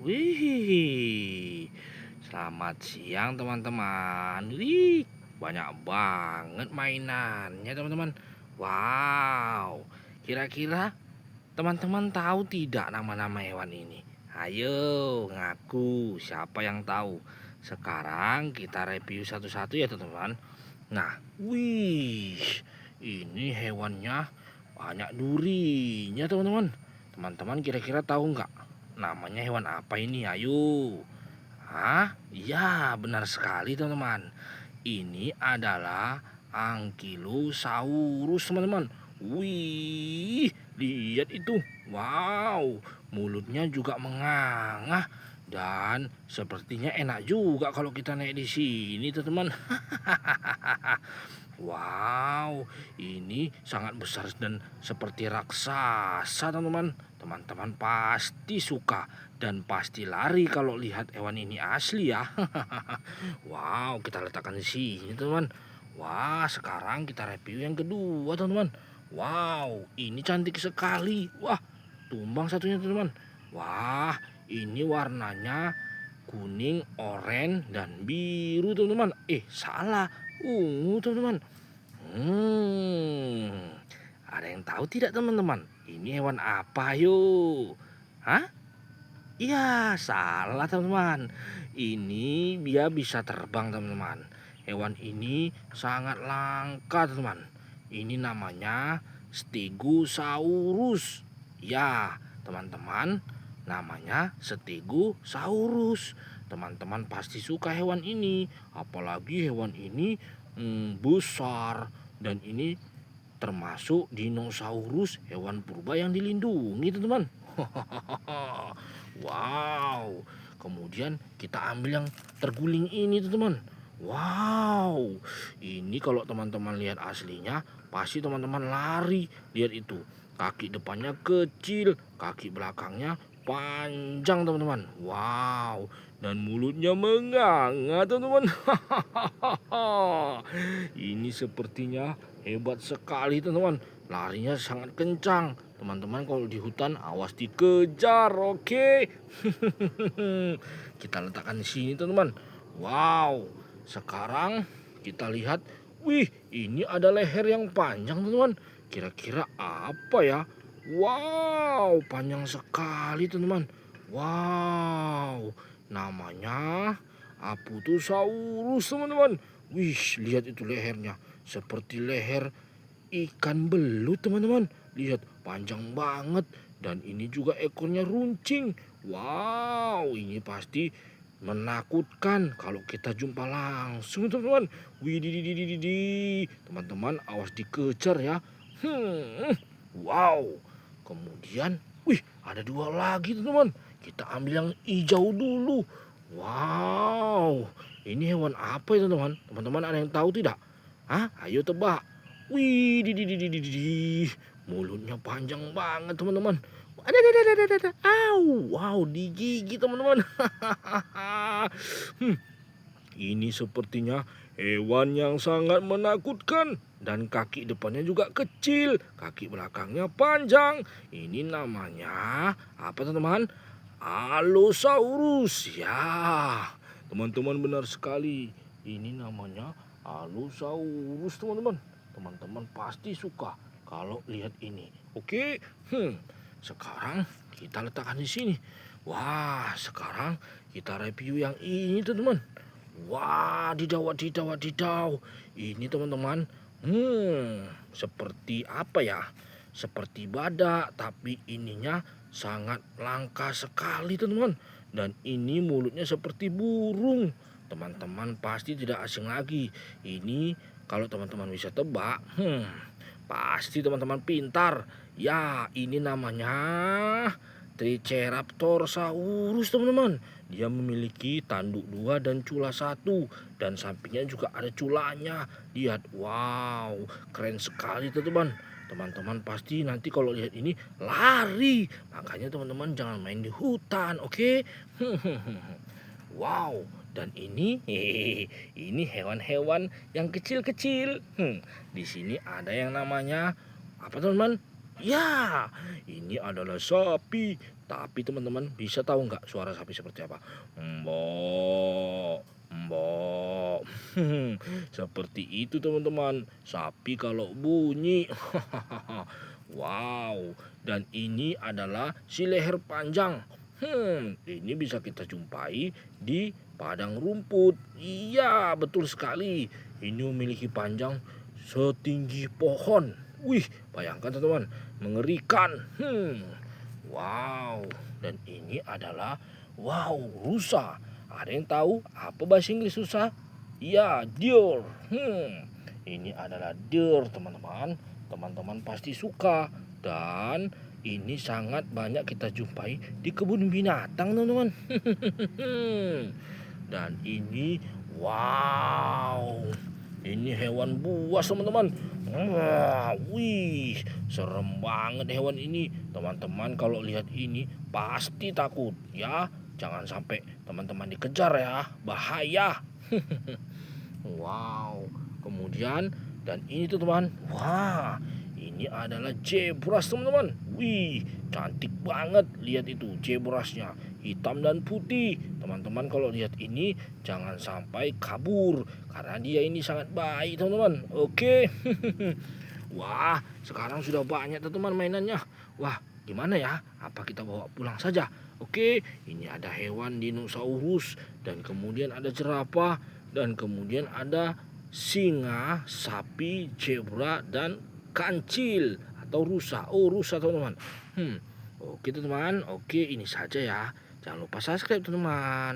Wih, selamat siang teman-teman. Wih, banyak banget mainannya teman-teman. Wow, kira-kira teman-teman tahu tidak nama-nama hewan ini? Ayo, ngaku siapa yang tahu. Sekarang kita review satu-satu ya teman-teman. Nah, wih, ini hewannya banyak durinya teman-teman. Teman-teman kira-kira tahu nggak namanya hewan apa ini? Ayo. Hah? Iya, benar sekali teman-teman. Ini adalah Ankylosaurus teman-teman. Wih, lihat itu. Wow, mulutnya juga menganga dan sepertinya enak juga kalau kita naik di sini teman-teman. Wow, ini sangat besar dan seperti raksasa teman-teman. Teman-teman pasti suka dan pasti lari kalau lihat hewan ini asli ya. Wow, kita letakkan di sini teman. Wah, sekarang kita review yang kedua teman-teman. Wow, ini cantik sekali. Wah, tumbang satunya teman-teman. Wah, ini warnanya kuning, oranye, dan biru teman-teman. Salah, ungu teman-teman. Ada yang tahu tidak teman-teman? Ini hewan apa yuk? Hah? Iya, salah teman-teman. Ini dia bisa terbang teman-teman. Hewan ini sangat langka teman. Ini namanya Stegosaurus. Ya, teman-teman, namanya Stegosaurus. Teman-teman pasti suka hewan ini. Apalagi hewan ini besar dan ini termasuk dinosaurus hewan purba yang dilindungi teman-teman. Wow, kemudian kita ambil yang terguling ini teman-teman. Wow, ini kalau teman-teman lihat aslinya pasti teman-teman lari. Lihat itu, kaki depannya kecil, kaki belakangnya panjang teman-teman. Wow, dan mulutnya menganga teman-teman. Ini sepertinya hebat sekali teman-teman. Larinya sangat kencang. Teman-teman kalau di hutan awas dikejar, oke? Kita letakkan di sini teman-teman. Wow, sekarang kita lihat. Wih, ini ada leher yang panjang teman-teman. Kira-kira apa ya? Wow, panjang sekali teman-teman. Wow, namanya Apatosaurus teman-teman. Wih, lihat itu lehernya. Seperti leher ikan belut teman-teman. Lihat, panjang banget. Dan ini juga ekornya runcing. Wow, ini pasti menakutkan kalau kita jumpa langsung teman-teman. Widih, teman-teman awas dikejar ya. Wow. Kemudian, wih, ada dua lagi teman-teman. Kita ambil yang hijau dulu. Wow, ini hewan apa ya teman-teman? Teman-teman ada yang tahu tidak? Hah? Ayo tebak. Wih, mulutnya panjang banget teman-teman. Ada. Au, wow, digigit teman-teman. Ini sepertinya hewan yang sangat menakutkan dan kaki depannya juga kecil, kaki belakangnya panjang. Ini namanya apa teman-teman? Allosaurus. Ya, teman-teman benar sekali. Ini namanya Allosaurus teman-teman. Teman-teman pasti suka kalau lihat ini. Oke, sekarang kita letakkan di sini. Wah, sekarang kita review yang ini teman-teman. Wah, wadidaw. Ini teman-teman, seperti apa ya? Seperti badak, tapi ininya sangat langka sekali teman-teman. Dan ini mulutnya seperti burung. Teman-teman pasti tidak asing lagi. Ini kalau teman-teman bisa tebak, pasti teman-teman pintar. Ya, ini namanya Triceratosaurus teman-teman. Dia memiliki tanduk 2 dan cula 1. Dan sampingnya juga ada culanya. Lihat, wow, keren sekali teman-teman. Teman-teman pasti nanti kalau lihat ini lari. Makanya teman-teman jangan main di hutan, oke? Wow, dan ini hewan-hewan yang kecil-kecil. Di sini ada yang namanya apa teman-teman? Ya, ini adalah sapi. Tapi teman-teman bisa tahu nggak suara sapi seperti apa? Mbok, mbok. Seperti itu teman-teman. Sapi kalau bunyi. Wow. Dan ini adalah si leher panjang. Ini bisa kita jumpai di padang rumput. Iya, betul sekali. Ini memiliki panjang setinggi pohon. Wih, bayangkan teman-teman, mengerikan. Wow, dan ini adalah rusa. Ada yang tahu apa bahasa Inggris rusa? Ya, deer. Ini adalah deer, teman-teman. Teman-teman pasti suka dan ini sangat banyak kita jumpai di kebun binatang, teman-teman. Dan ini wow. Ini hewan buas, teman-teman. Wah, wih, serem banget hewan ini. Teman-teman kalau lihat ini pasti takut ya. Jangan sampai teman-teman dikejar ya, bahaya. Wow. Kemudian dan ini tuh teman. Wah, ini adalah zebras, teman-teman. Wih, cantik banget. Lihat itu zebrasnya, hitam dan putih. Teman-teman kalau lihat ini jangan sampai kabur karena dia ini sangat baik, teman-teman. Oke. Wah, sekarang sudah banyak teman-teman mainannya. Wah, gimana ya? Apa kita bawa pulang saja? Oke, ini ada hewan dinosaurus dan kemudian ada jerapah dan kemudian ada singa, sapi, zebra dan kancil atau rusa. Oh, rusa, teman-teman. Oke teman-teman. Oke, ini saja ya. Jangan lupa subscribe, teman-teman.